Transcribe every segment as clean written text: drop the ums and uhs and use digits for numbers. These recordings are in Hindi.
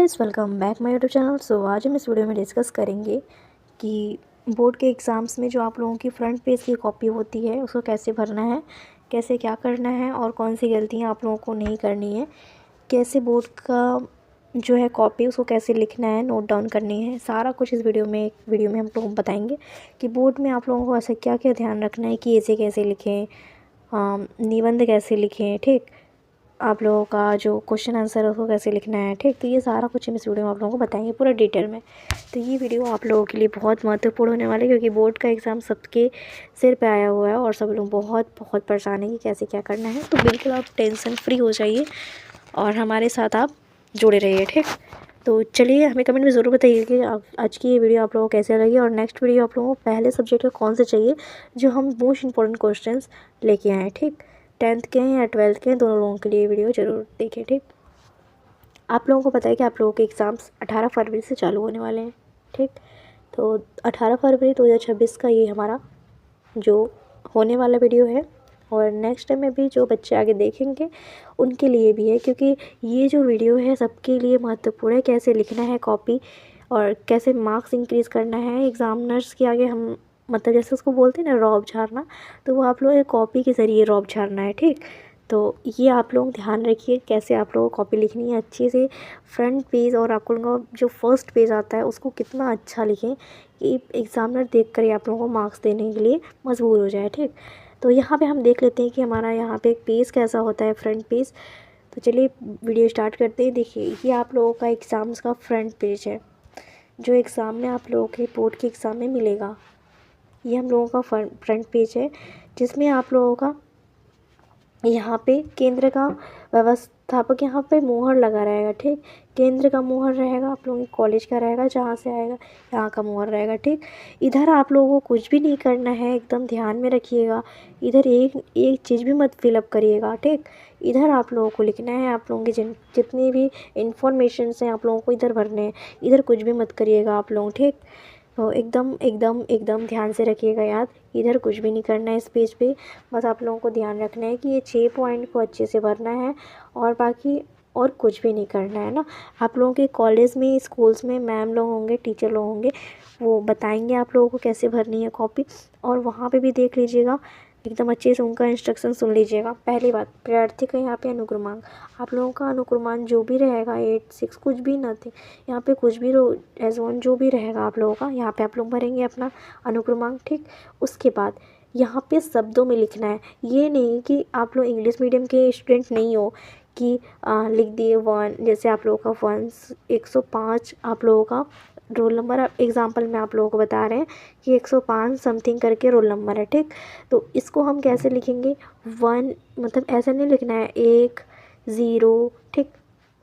Guys, welcome back my YouTube channel. So आज हम इस वीडियो में डिस्कस करेंगे कि बोर्ड के एग्ज़ाम्स में जो आप लोगों की फ्रंट पेज की कॉपी होती है उसको कैसे भरना है, कैसे क्या करना है और कौन सी गलतियां आप लोगों को नहीं करनी है, कैसे बोर्ड का जो है कॉपी उसको कैसे लिखना है, नोट डाउन करनी है। सारा कुछ इस वीडियो में हम लोग बताएंगे कि बोर्ड में आप लोगों को ऐसा क्या क्या ध्यान रखना है कि ऐसे कैसे लिखें, निबंध कैसे लिखें, ठीक, आप लोगों का जो क्वेश्चन आंसर है उसको कैसे लिखना है, ठीक। तो ये सारा कुछ हम इस वीडियो में आप लोगों को बताएंगे पूरा डिटेल में। तो ये वीडियो आप लोगों के लिए बहुत महत्वपूर्ण होने वाला है क्योंकि बोर्ड का एग्ज़ाम सबके सिर पे आया हुआ है और सब लोग बहुत बहुत परेशान है कि कैसे क्या करना है। तो बिल्कुल आप टेंशन फ्री हो जाइए और हमारे साथ आप जुड़े रहिए, ठीक। तो चलिए, हमें कमेंट में ज़रूर बताइए कि आज की ये वीडियो आप लोगों को कैसे लगी और नेक्स्ट वीडियो आप लोगों को पहले सब्जेक्ट का कौन सा चाहिए जो हम मोस्ट इंपॉर्टेंट क्वेश्चन लेके आएँ, ठीक। 10th के हैं या 12th के हैं, दोनों लोगों के लिए वीडियो ज़रूर देखें, ठीक। आप लोगों को पता है कि आप लोगों के एग्ज़ाम्स 18 फरवरी से चालू होने वाले हैं, ठीक। तो 18 फरवरी 2026 का ये हमारा जो होने वाला वीडियो है और नेक्स्ट टाइम में भी जो बच्चे आगे देखेंगे उनके लिए भी है, क्योंकि ये जो वीडियो है सबके लिए महत्वपूर्ण है। कैसे लिखना है कॉपी और कैसे मार्क्स इंक्रीज़ करना है एग्ज़ामिनर्स के आगे, हम मतलब जैसे उसको बोलते हैं ना रौब झाड़ना, तो वो आप लोग कॉपी के ज़रिए रौब झाड़ना है, ठीक। तो ये आप लोग ध्यान रखिए कैसे आप लोगों को कॉपी लिखनी है अच्छे से। फ्रंट पेज और आप लोगों का जो फर्स्ट पेज आता है उसको कितना अच्छा लिखें कि एग्ज़ामिनर देख कर ही आप लोगों को मार्क्स देने के लिए मजबूर हो जाए, ठीक। तो यहाँ पे हम देख लेते हैं कि हमारा यहाँ पे एक पेज कैसा होता है, फ्रंट पेज। तो चलिए वीडियो स्टार्ट करते हैं। देखिए, ये आप लोगों का एग्ज़ाम्स का फ्रंट पेज है जो एग्ज़ाम में आप लोगों के बोर्ड के एग्ज़ाम में मिलेगा। ये हम लोगों का फ्रंट पेज है जिसमें आप लोगों का यहाँ पे केंद्र का व्यवस्थापक यहाँ पे मोहर लगा रहेगा, ठीक। केंद्र का मोहर रहेगा, आप लोगों के कॉलेज का रहेगा, जहाँ से आएगा यहाँ का मोहर रहेगा, ठीक। इधर आप लोगों को कुछ भी नहीं करना है, एकदम ध्यान में रखिएगा। इधर एक एक चीज़ भी मत फिलअप करिएगा, ठीक। इधर आप लोगों को लिखना है, आप लोगों की जितनी भी इंफॉर्मेशन हैं आप लोगों को इधर भरने हैं। इधर कुछ भी मत करिएगा आप लोग, ठीक। तो एकदम एकदम एकदम ध्यान से रखिएगा याद, इधर कुछ भी नहीं करना है इस पेज पे। बस आप लोगों को ध्यान रखना है कि ये 6 पॉइंट को अच्छे से भरना है और बाकी और कुछ भी नहीं करना है ना। आप लोगों के कॉलेज में, स्कूल्स में मैम लोग होंगे, टीचर लोग होंगे, वो बताएंगे आप लोगों को कैसे भरनी है कॉपी, और वहाँ पे भी देख लीजिएगा एकदम अच्छे से उनका इंस्ट्रक्शन सुन लीजिएगा। पहली बात, प्रार्थी का यहाँ पे अनुक्रमांक, आप लोगों का अनुक्रमांक जो भी रहेगा 8 6 कुछ भी ना थे, यहाँ पे कुछ भी S1 जो भी रहेगा आप लोगों का, यहाँ पे आप लोग भरेंगे अपना अनुक्रमांक, ठीक। उसके बाद यहाँ पे शब्दों में लिखना है। ये नहीं कि आप लोग इंग्लिश मीडियम के स्टूडेंट नहीं हो कि लिख दिए 1, जैसे आप लोगों का 105 आप लोगों का रोल नंबर, एग्जांपल में आप लोगों को बता रहे हैं कि 105 समथिंग करके रोल नंबर है, ठीक। तो इसको हम कैसे लिखेंगे, 1 मतलब ऐसा नहीं लिखना है 1 0, ठीक।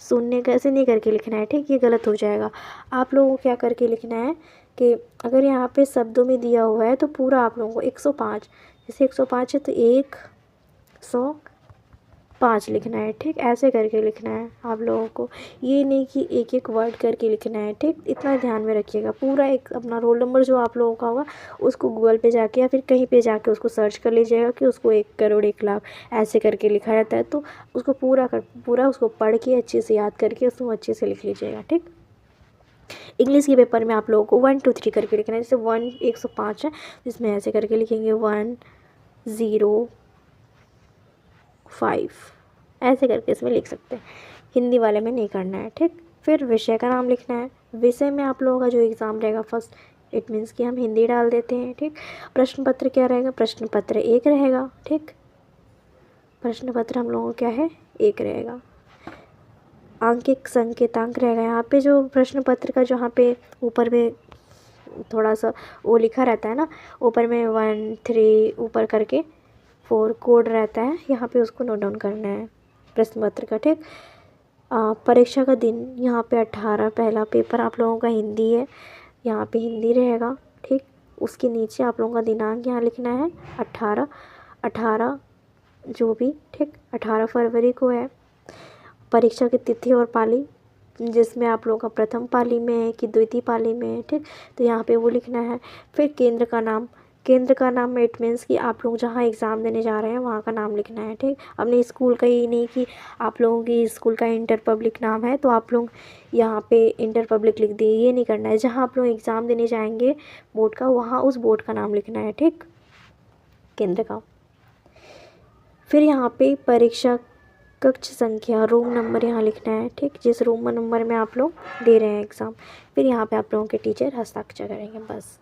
शून्य कैसे नहीं करके लिखना है, ठीक, ये गलत हो जाएगा। आप लोगों को क्या करके लिखना है कि अगर यहाँ पे शब्दों में दिया हुआ है तो पूरा आप लोगों को 105, जैसे 105 है तो 105 लिखना है, ठीक। ऐसे करके लिखना है आप लोगों को, ये नहीं कि एक एक वर्ड करके लिखना है, ठीक। इतना ध्यान में रखिएगा। पूरा एक अपना रोल नंबर जो आप लोगों का होगा उसको गूगल पे जाके या फिर कहीं पे जाके उसको सर्च कर लीजिएगा कि उसको 1 करोड़ 1 लाख ऐसे करके लिखा रहता है। तो उसको पूरा उसको पढ़ के अच्छे से याद करके उसको अच्छे से लिख लीजिएगा, ठीक। इंग्लिश के पेपर में आप लोगों को 1 2 3 करके लिखना है। जैसे 105 है, इसमें ऐसे करके लिखेंगे 105, ऐसे करके इसमें लिख सकते हैं। हिंदी वाले में नहीं करना है, ठीक। फिर विषय का नाम लिखना है। विषय में आप लोगों का जो एग्ज़ाम रहेगा फर्स्ट, इट मीन्स कि हम हिंदी डाल देते हैं, ठीक। प्रश्न पत्र क्या रहेगा, प्रश्न पत्र 1 रहेगा, ठीक। प्रश्न पत्र हम लोगों का क्या है, 1 रहेगा। आंकिक संकेतांक रहेगा, यहाँ पे जो प्रश्न पत्र का जहाँ पे ऊपर में थोड़ा सा वो लिखा रहता है ना, ऊपर में 1 3 ऊपर करके 4 कोड रहता है, यहाँ पे उसको नोट डाउन करना है प्रश्न पत्र का, ठीक। परीक्षा का दिन यहाँ पे 18, पहला पेपर आप लोगों का हिंदी है, यहाँ पे हिंदी रहेगा, ठीक। उसके नीचे आप लोगों का दिनांक यहाँ लिखना है 18 जो भी, ठीक। 18 फरवरी को है। परीक्षा की तिथि और पाली, जिसमें आप लोगों का प्रथम पाली में है कि द्वितीय पाली में है, ठीक। तो यहाँ पे वो लिखना है। फिर केंद्र का नाम, केंद्र का नाम इट मीन्स कि आप लोग जहाँ एग्ज़ाम देने जा रहे हैं वहाँ का नाम लिखना है, ठीक। अपने स्कूल का ये नहीं कि आप लोगों की स्कूल का इंटर पब्लिक नाम है तो आप लोग यहाँ पे इंटर पब्लिक लिख दिए, ये नहीं करना है। जहाँ आप लोग एग्ज़ाम देने जाएंगे बोर्ड का, वहाँ उस बोर्ड का नाम लिखना है, ठीक, केंद्र का। फिर यहाँ पे परीक्षा कक्ष संख्या रूम नंबर यहाँ लिखना है, ठीक, जिस रूम नंबर में आप लोग दे रहे हैं एग्ज़ाम। फिर यहाँ पे आप लोगों के टीचर हस्ताक्षर करेंगे, बस।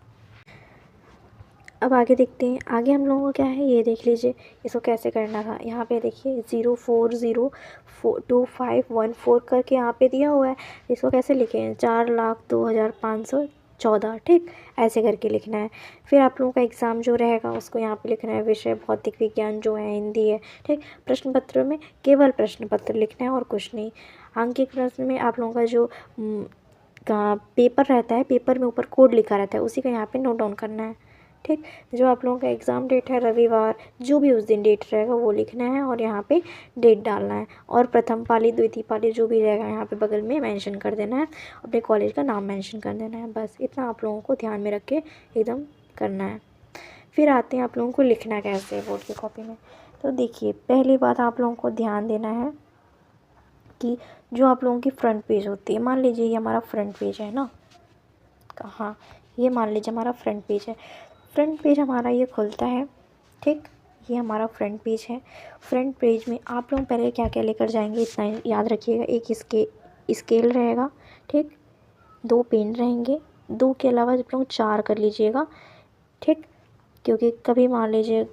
अब आगे देखते हैं, आगे हम लोगों को क्या है ये देख लीजिए, इसको कैसे करना था। यहाँ पे देखिए 0402514 करके यहाँ पे दिया हुआ है। इसको कैसे लिखें, 4,02,514, ठीक, ऐसे करके लिखना है। फिर आप लोगों का एग्ज़ाम जो रहेगा उसको यहाँ पे लिखना है, विषय भौतिक विज्ञान जो है हिंदी है, ठीक। प्रश्न पत्र में केवल प्रश्न पत्र लिखना है और कुछ नहीं। अंकित प्रश्न में आप लोगों का जो का पेपर रहता है, पेपर में ऊपर कोड लिखा रहता है, उसी का यहाँ पे नोट डाउन करना है, ठीक। जो आप लोगों का एग्ज़ाम डेट है रविवार, जो भी उस दिन डेट रहेगा वो लिखना है और यहाँ पे डेट डालना है। और प्रथम पाली द्वितीय पाली जो भी रहेगा यहाँ पे बगल में मेंशन कर देना है, अपने कॉलेज का नाम मेंशन कर देना है, बस इतना आप लोगों को ध्यान में रख के एकदम करना है। फिर आते हैं आप लोगों को लिखना कैसे है बोर्ड की कॉपी में। तो देखिए, पहली बात आप लोगों को ध्यान देना है कि जो आप लोगों की फ्रंट पेज होती है, मान लीजिए ये हमारा फ्रंट पेज है ना, हाँ, ये मान लीजिए हमारा फ्रंट पेज है। फ्रंट पेज हमारा ये खुलता है, ठीक, ये हमारा फ्रंट पेज है। फ्रंट पेज में आप लोग पहले क्या क्या लेकर जाएंगे इतना याद रखिएगा। एक स्केल रहेगा, ठीक, 2 पेन रहेंगे, 2 के अलावा आप लोग 4 कर लीजिएगा, ठीक, क्योंकि कभी मान लीजिए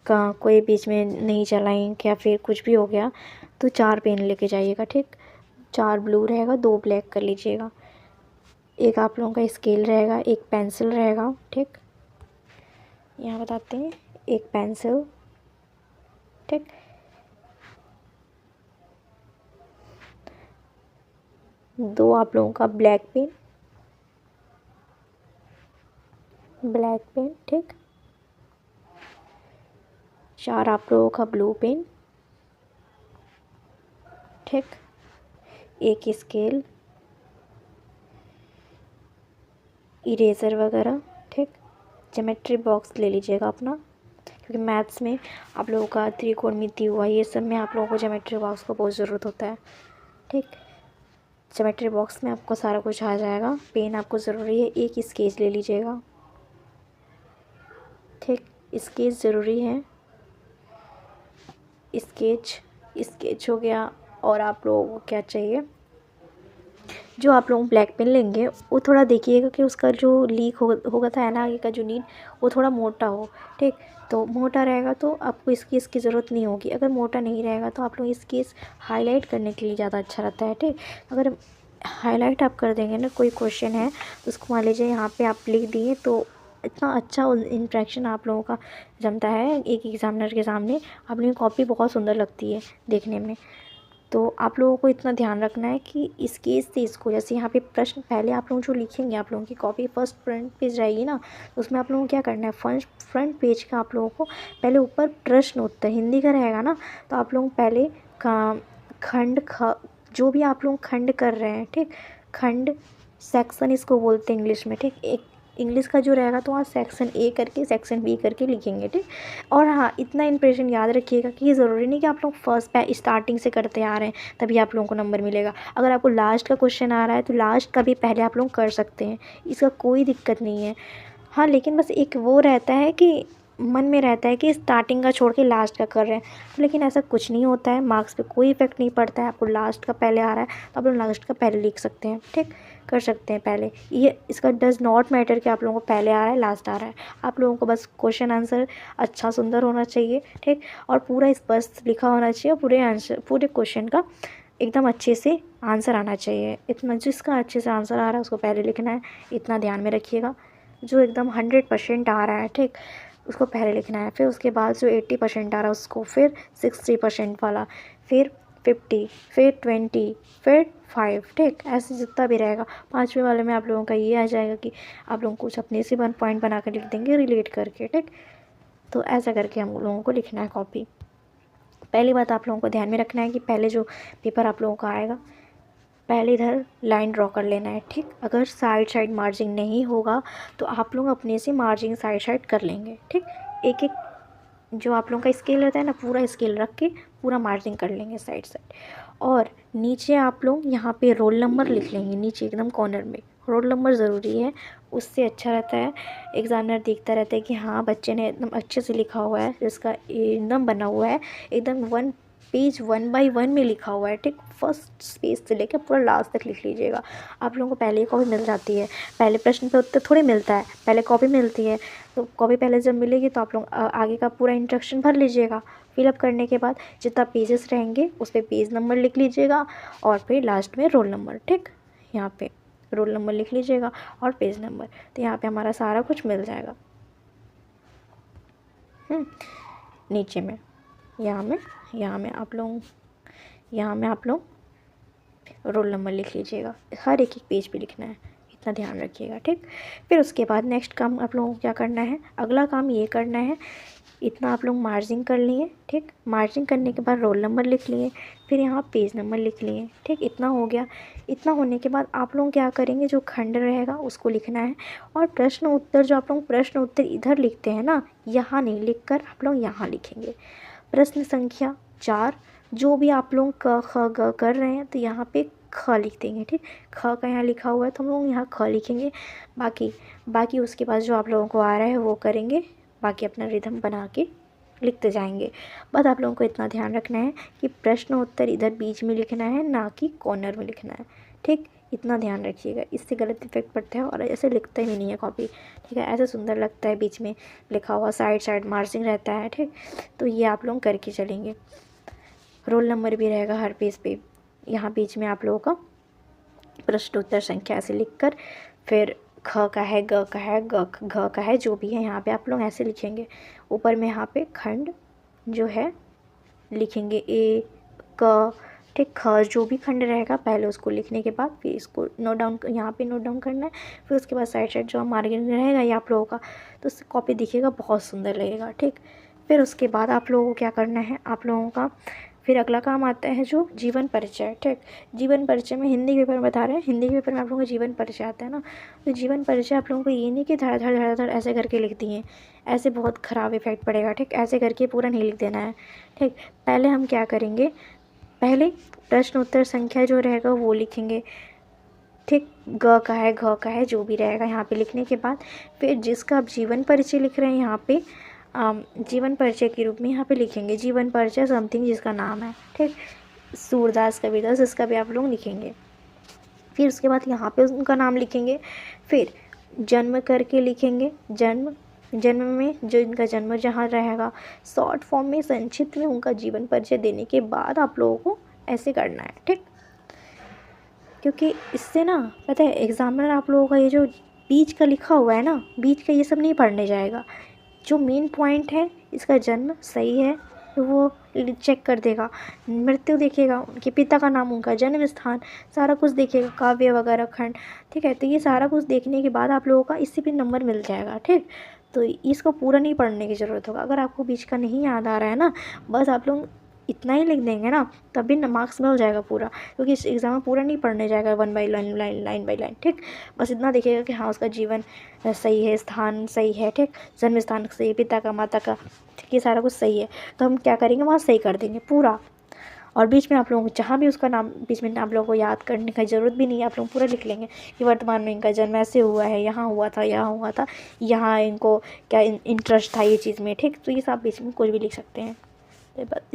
का कोई बीच में नहीं चलाएं या फिर कुछ भी हो गया तो 4 पेन लेके जाइएगा, ठीक। 4 ब्लू रहेगा, 2 ब्लैक कर लीजिएगा। एक आप लोगों का स्केल रहेगा, एक पेंसिल रहेगा, ठीक, यहाँ बताते हैं, एक पेंसिल, ठीक, 2 आप लोगों का ब्लैक पेन, ठीक, 4 आप लोगों का ब्लू पेन, ठीक, एक स्केल, इरेज़र वगैरह, ठीक। ज्योमेट्री बॉक्स ले लीजिएगा अपना, क्योंकि मैथ्स में आप लोगों का त्रिकोणमिति हुआ, ये सब में आप लोगों को ज्योमेट्री बॉक्स का बहुत ज़रूरत होता है, ठीक। ज्योमेट्री बॉक्स में आपको सारा कुछ आ जाएगा। पेन आपको ज़रूरी है, एक स्केच ले लीजिएगा, ठीक, स्केच ज़रूरी है, स्केच हो गया। और आप लोगों को क्या चाहिए, जो आप लोग ब्लैक पेन लेंगे वो थोड़ा देखिएगा कि उसका जो लीक होगा था ना आगे का जो नीड, वो थोड़ा मोटा हो, ठीक। तो मोटा रहेगा तो आपको इसकी ज़रूरत नहीं होगी। अगर मोटा नहीं रहेगा तो आप लोग इसकी हाईलाइट करने के लिए ज़्यादा अच्छा रहता है, ठीक। अगर हाईलाइट आप कर देंगे ना, कोई क्वेश्चन है तो उसको मान लीजिए यहाँ पे आप लिख दिए तो इतना अच्छा इंप्रेशन आप लोगों का जमता है एक एग्ज़ामिनर के सामने। अपनी कॉपी बहुत सुंदर लगती है देखने में। तो आप लोगों को इतना ध्यान रखना है कि स्केच से इसको, जैसे यहाँ पे प्रश्न पहले आप लोग जो लिखेंगे, आप लोगों की कॉपी फर्स्ट फ्रंट पेज रहेगी ना, तो उसमें आप लोगों को क्या करना है, फ्रंट पेज का आप लोगों को पहले ऊपर प्रश्न उत्तर हिंदी का रहेगा ना, तो आप लोग पहले जो भी आप लोग खंड कर रहे हैं, ठीक, खंड सेक्शन इसको बोलते हैं इंग्लिश में, ठीक। एक इंग्लिश का जो रहेगा तो वहाँ सेक्शन ए करके सेक्शन बी करके लिखेंगे, ठीक। और हाँ, इतना इंप्रेशन याद रखिएगा कि ये ज़रूरी नहीं कि आप लोग फर्स्ट स्टार्टिंग से करते आ रहे हैं तभी आप लोगों को नंबर मिलेगा। अगर आपको लास्ट का क्वेश्चन आ रहा है तो लास्ट का भी पहले आप लोग कर सकते हैं, इसका कोई दिक्कत नहीं है। हाँ, लेकिन बस एक वो रहता है कि मन में रहता है कि स्टार्टिंग का छोड़ के लास्ट का कर रहे हैं, लेकिन ऐसा कुछ नहीं होता है। मार्क्स पे कोई इफेक्ट नहीं पड़ता है। आपको लास्ट का पहले आ रहा है तो आप लोग लास्ट का पहले लिख सकते हैं, ठीक, कर सकते हैं पहले। ये इसका डज़ नॉट मैटर कि आप लोगों को पहले आ रहा है लास्ट आ रहा है। आप लोगों को बस क्वेश्चन आंसर अच्छा सुंदर होना चाहिए, ठीक, और पूरा स्पष्ट लिखा होना चाहिए। पूरे क्वेश्चन का एकदम अच्छे से आंसर आना चाहिए। इतना जिसका अच्छे से आंसर आ रहा है उसको पहले लिखना है, इतना ध्यान में रखिएगा। जो एकदम 100% आ रहा है, ठीक, उसको पहले लिखना है। फिर उसके बाद जो 80% आ रहा है उसको, फिर 60% वाला, फिर 50, फिर 20, फिर 5, ठीक। ऐसे जितना भी रहेगा। 5वें वाले में आप लोगों का ये आ जाएगा कि आप लोग कुछ अपने से पॉइंट बना कर लिख देंगे रिलेट करके, ठीक। तो ऐसा करके हम लोगों को लिखना है कॉपी। पहली बात आप लोगों को ध्यान में रखना है कि पहले जो पेपर आप लोगों का आएगा पहले इधर लाइन ड्रॉ कर लेना है, ठीक। अगर साइड मार्जिन नहीं होगा तो आप लोग अपने से मार्जिन साइड कर लेंगे, ठीक। एक एक जो आप लोगों का स्केल रहता है ना, पूरा स्केल रख के पूरा मार्जिन कर लेंगे साइड। और नीचे आप लोग यहाँ पे रोल नंबर लिख लेंगे, नीचे एकदम कॉर्नर में रोल नंबर ज़रूरी है, उससे अच्छा रहता है। एग्जामिनर देखता रहता है कि हाँ बच्चे ने एकदम अच्छे से लिखा हुआ है, जिसका एकदम बना हुआ है, एकदम 1 पेज 1 बाय 1 में लिखा हुआ है, ठीक। फर्स्ट पेज से लेकर पूरा लास्ट तक लिख लीजिएगा। आप लोगों को पहले ही कॉपी मिल जाती है, पहले प्रश्न पे उत्तर थोड़ी मिलता है, पहले कॉपी मिलती है। तो कॉपी पहले जब मिलेगी तो आप लोग आगे का पूरा इंस्ट्रक्शन भर लीजिएगा। फिलअप करने के बाद जितना पेजेस रहेंगे उस पर पेज नंबर लिख लीजिएगा और फिर लास्ट में रोल नंबर, ठीक। यहाँ पे रोल नंबर लिख लीजिएगा और पेज नंबर, तो यहाँ पे हमारा सारा कुछ मिल जाएगा। नीचे में यहाँ में आप लोग रोल नंबर लिख लीजिएगा, हर एक पेज पे लिखना है, इतना ध्यान रखिएगा, ठीक। फिर उसके बाद नेक्स्ट काम आप लोगों को क्या करना है, अगला काम ये करना है, इतना आप लोग मार्जिन कर लिए, ठीक। मार्जिन करने के बाद रोल नंबर लिख लिए, फिर यहाँ पेज नंबर लिख लिए, ठीक। इतना हो गया। इतना होने के बाद आप लोग क्या करेंगे, जो खंड रहेगा उसको लिखना है। और प्रश्न उत्तर, जो आप लोग प्रश्न उत्तर इधर लिखते हैं ना, यहाँ नहीं लिख कर आप लोग यहाँ लिखेंगे। प्रश्न संख्या 4 जो भी आप लोग क ख ग कर रहे हैं तो यहाँ पे ख लिख देंगे, ठीक। ख का यहाँ लिखा हुआ है तो हम लोग यहाँ ख लिखेंगे। बाकी उसके बाद जो आप लोगों को आ रहा है वो करेंगे, बाकी अपना रिदम बना के लिखते जाएंगे। बस आप लोगों को इतना ध्यान रखना है कि प्रश्न उत्तर इधर बीच में लिखना है, ना कि कॉर्नर में लिखना है, ठीक। इतना ध्यान रखिएगा, इससे गलत इफेक्ट पड़ता है और ऐसे लिखता ही नहीं है कॉपी, ठीक है। ऐसे सुंदर लगता है बीच में लिखा हुआ, साइड मार्जिन रहता है, ठीक। तो ये आप लोग करके चलेंगे। रोल नंबर भी रहेगा हर पेज पे। यहाँ बीच में आप लोगों का प्रश्न उत्तर संख्या ऐसे लिख कर, फिर ख का है, ग का है, घ का है, जो भी है यहाँ पे आप लोग ऐसे लिखेंगे। ऊपर में यहाँ पे खंड जो है लिखेंगे, ए क, ठीक। ख जो भी खंड रहेगा पहले उसको लिखने के बाद फिर इसको नोट डाउन, यहाँ पे नोट डाउन करना है। फिर उसके बाद साइड जो मार्जिन रहेगा ये आप लोगों का, तो उससे कॉपी दिखेगा, बहुत सुंदर लगेगा, ठीक। फिर उसके बाद आप लोगों को क्या करना है, आप लोगों का फिर अगला काम आता है जो जीवन परिचय, ठीक। जीवन परिचय में हिंदी के पेपर में बता रहे हैं, हिंदी के पेपर में आप लोगों को जीवन परिचय आता है ना, तो जीवन परिचय आप लोगों को ये नहीं कि धड़ ऐसे करके लिख दिए, ऐसे बहुत ख़राब इफेक्ट पड़ेगा, ठीक। ऐसे करके पूरा नहीं लिख देना है, ठीक। पहले हम क्या करेंगे, पहले प्रश्न उत्तर संख्या जो रहेगा वो लिखेंगे, ठीक। ग का है, घ का है, जो भी रहेगा यहाँ पे लिखने के बाद फिर जिसका आप जीवन परिचय लिख रहे हैं यहाँ पे जीवन परिचय के रूप में यहाँ पे लिखेंगे जीवन परिचय समथिंग जिसका नाम है, ठीक। सूरदास, कबीरदास, इसका भी आप लोग लिखेंगे। फिर उसके बाद यहाँ पे उनका नाम लिखेंगे। फिर जन्म करके लिखेंगे, जन्म में जो इनका जन्म जहाँ रहेगा, शॉर्ट फॉर्म में संक्षिप्त में उनका जीवन परिचय देने के बाद आप लोगों को ऐसे करना है, ठीक। क्योंकि इससे ना पता है एग्जामिनर आप लोगों का ये जो बीच का लिखा हुआ है ना, बीच का ये सब नहीं पढ़ने जाएगा। जो मेन पॉइंट है, इसका जन्म सही है तो वो चेक कर देगा, मृत्यु देखेगा, उनके पिता का नाम, उनका जन्म स्थान, सारा कुछ देखेगा, काव्य वगैरह खंड, ठीक है। तो ये सारा कुछ देखने के बाद आप लोगों का इससे भी नंबर मिल जाएगा, ठीक। तो इसको पूरा नहीं पढ़ने की ज़रूरत होगा। अगर आपको बीच का नहीं याद आ रहा है ना, बस आप लोग इतना ही लिख देंगे ना, तब भी मार्क्स मिल जाएगा पूरा, क्योंकि इस एग्ज़ाम में पूरा नहीं पढ़ने जाएगा 1 बाई लाइन बाई लाइन, ठीक। बस इतना देखिएगा कि हाँ उसका जीवन सही है, स्थान सही है, ठीक। जन्म स्थान सही है, पिता का, माता का, ठीक, ये सारा कुछ सही है। तो हम क्या करेंगे, वहाँ सही कर देंगे पूरा। और बीच में आप लोगों को जहाँ भी उसका नाम, बीच में आप लोगों को याद करने की ज़रूरत भी नहीं है, आप लोग पूरा लिख लेंगे कि वर्तमान में इनका जन्म ऐसे हुआ है, यहाँ हुआ था, यहाँ इनको क्या इंटरेस्ट था ये चीज़ में, ठीक। तो ये सब बीच में कुछ भी लिख सकते हैं।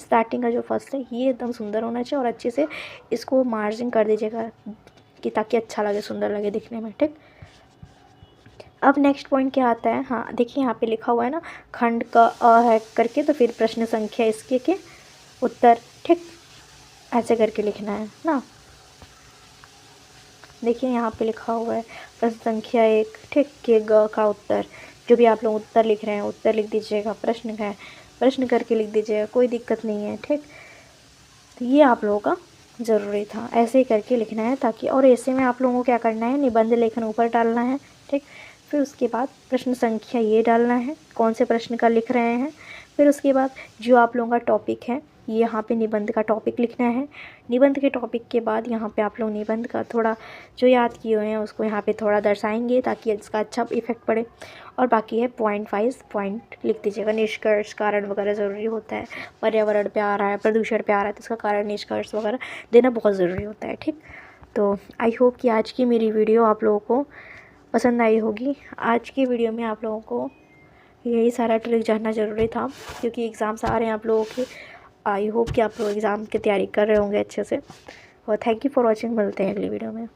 स्टार्टिंग का जो फर्स्ट है ये एकदम सुंदर होना चाहिए और अच्छे से इसको मार्जिन कर दीजिएगा कि ताकि अच्छा लगे, सुंदर लगे दिखने में, ठीक। अब नेक्स्ट पॉइंट क्या आता है, हाँ देखिए यहाँ पे लिखा हुआ है ना, खंड का अ है करके, तो फिर प्रश्न संख्या इसके के उत्तर, ठीक, ऐसे करके लिखना है ना। देखिए यहाँ पे लिखा हुआ है प्रश्न संख्या 1, ठीक, के ग का उत्तर, जो भी आप लोग उत्तर लिख रहे हैं उत्तर लिख दीजिएगा, प्रश्न का है प्रश्न करके लिख दीजिएगा, कोई दिक्कत नहीं है, ठीक। तो ये आप लोगों का ज़रूरी था, ऐसे ही करके लिखना है ताकि, और ऐसे में आप लोगों को क्या करना है, निबंध लेखन ऊपर डालना है, ठीक। फिर उसके बाद प्रश्न संख्या ये डालना है, कौन से प्रश्न का लिख रहे हैं। फिर उसके बाद जो आप लोगों का टॉपिक है ये यहाँ पे निबंध का टॉपिक लिखना है। निबंध के टॉपिक के बाद यहाँ पे आप लोग निबंध का थोड़ा जो याद किए हुए हैं उसको यहाँ पे थोड़ा दर्शाएंगे ताकि इसका अच्छा इफेक्ट पड़े। और बाकी है पॉइंट वाइज पॉइंट लिख दीजिएगा। निष्कर्ष कारण वगैरह ज़रूरी होता है। पर्यावरण पे आ रहा है, प्रदूषण पे आ रहा है तो इसका कारण निष्कर्ष वगैरह देना बहुत ज़रूरी होता है। ठीक, तो आई होप कि आज की मेरी वीडियो आप लोगों को पसंद आई होगी। आज की वीडियो में आप लोगों को यही सारा ट्रिक जानना ज़रूरी था क्योंकि एग्ज़ाम्स आ रहे हैं आप लोगों के। आई होप कि आप लोग एग्ज़ाम की तैयारी कर रहे होंगे अच्छे से। और थैंक यू फॉर वॉचिंग। मिलते हैं अगली वीडियो में।